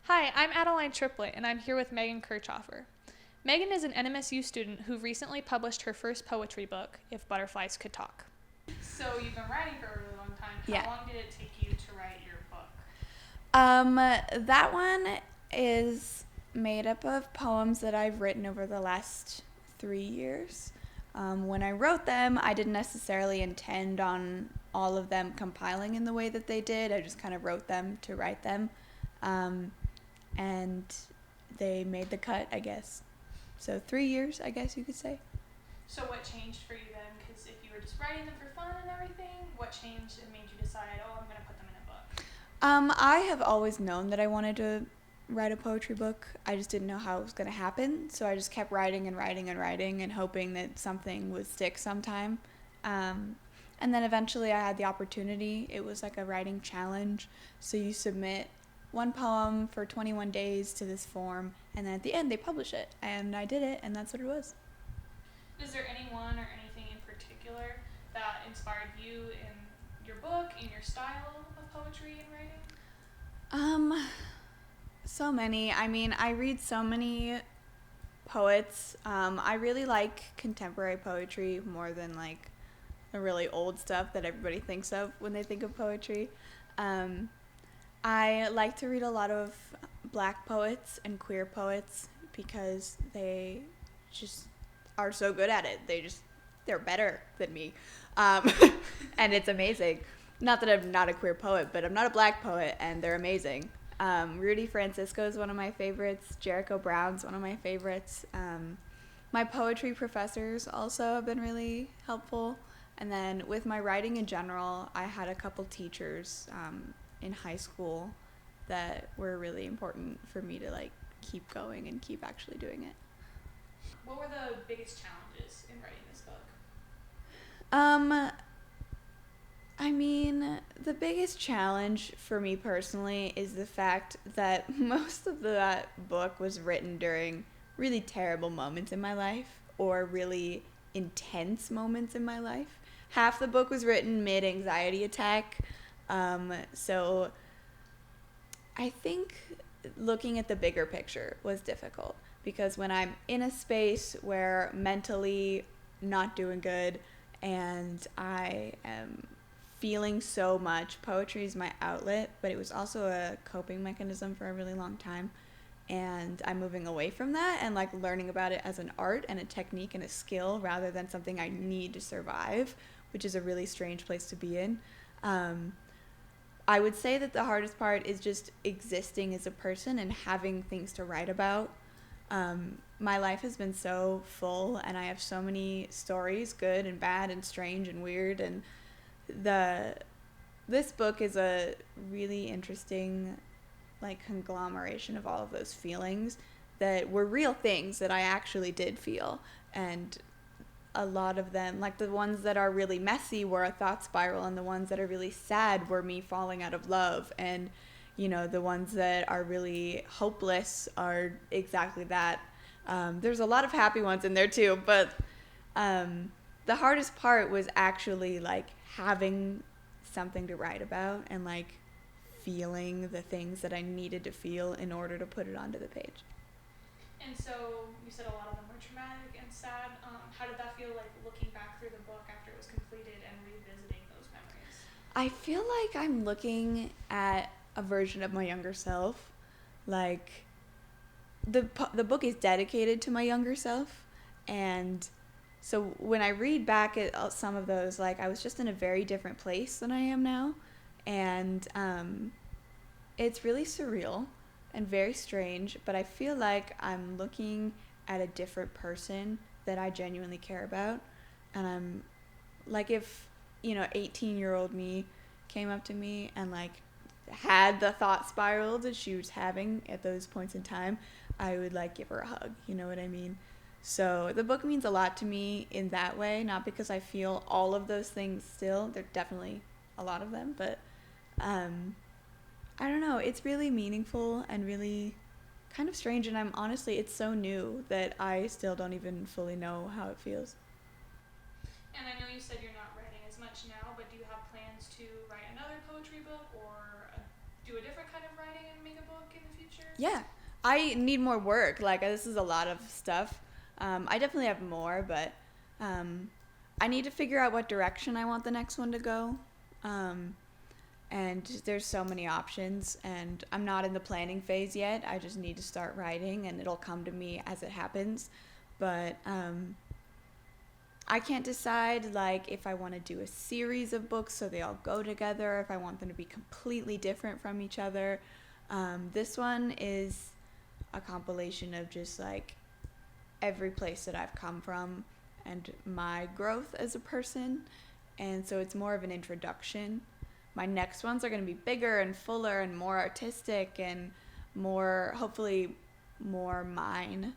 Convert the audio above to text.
Hi, I'm Adeline Triplet, and I'm here with Megan Kirchhofer. Megan is an NMSU student who recently published her first poetry book, If Butterflies Could Talk. So you've been writing for a really long time. Yeah. How long did it take you to write your book? That one is made up of poems that I've written over the last 3 years. When I wrote them, I didn't necessarily intend on all of them compiling in the way that they did. I just kind of wrote them to write them. And they made the cut, I guess. So 3 years, I guess you could say. So what changed for you then? Because if you were just writing them for fun and everything, what changed and made you decide, oh, I'm going to put them in a book? I have always known that I wanted to write a poetry book. I just didn't know how it was going to happen. So I just kept writing and writing and writing and hoping that something would stick sometime. And then eventually I had the opportunity. It was like a writing challenge. So you submit one poem for 21 days to this form, and then at the end they publish it. And I did it, and that's what it was. Is there anyone or anything in particular that inspired you in your book, in your style of poetry and writing? So many. I mean, I read so many poets. I really like contemporary poetry more than like the really old stuff that everybody thinks of when they think of poetry. Um, I like to read a lot of black poets and queer poets because they just are so good at it. They're better than me. Um, and it's amazing. Not that I'm not a queer poet, but I'm not a black poet, and they're amazing. Rudy Francisco is one of my favorites. Jericho Brown's one of my favorites. My poetry professors also have been really helpful. And then with my writing in general, I had a couple teachers in high school that were really important for me to like keep going and keep actually doing it. What were the biggest challenges in writing this book? I mean, the biggest challenge for me personally is the fact that most of that book was written during really terrible moments in my life or really intense moments in my life. Half the book was written mid-anxiety attack. So I think looking at the bigger picture was difficult because when I'm in a space where mentally not doing good and I am feeling so much, poetry is my outlet, but it was also a coping mechanism for a really long time. And I'm moving away from that and like learning about it as an art and a technique and a skill rather than something I need to survive, which is a really strange place to be in. I would say that the hardest part is just existing as a person and having things to write about. My life has been so full and I have so many stories, good and bad and strange and weird, and this book is a really interesting like conglomeration of all of those feelings that were real things that I actually did feel. And a lot of them, like the ones that are really messy were a thought spiral, and the ones that are really sad were me falling out of love, and the ones that are really hopeless are exactly that. There's a lot of happy ones in there too, but the hardest part was actually like having something to write about and like feeling the things that I needed to feel in order to put it onto the page. And so you said a lot of them were traumatic and sad. How did that feel like looking back through the book after it was completed and revisiting those memories? I feel like I'm looking at a version of my younger self. Like the book is dedicated to my younger self, and so when I read back at some of those, like I was just in a very different place than I am now, and it's really surreal and very strange, but I feel like I'm looking at a different person that I genuinely care about. And I'm like, if 18-year-old me came up to me and like had the thought spiral that she was having at those points in time, I would like give her a hug. You know what I mean? So the book means a lot to me in that way, not because I feel all of those things still. There are definitely a lot of them, but I don't know. It's really meaningful and really kind of strange, and it's so new that I still don't even fully know how it feels. And I know you said you're not writing as much now, but do you have plans to write another poetry book or do a different kind of writing and make a book in the future? Yeah, I need more work. Like, this is a lot of stuff. I definitely have more, but I need to figure out what direction I want the next one to go. And there's so many options, and I'm not in the planning phase yet. I just need to start writing, and it'll come to me as it happens. But I can't decide, like, if I want to do a series of books so they all go together, if I want them to be completely different from each other. This one is a compilation of just, like, every place that I've come from and my growth as a person, and so it's more of an introduction. My next ones are going to be bigger and fuller and more artistic and more, hopefully, more mine.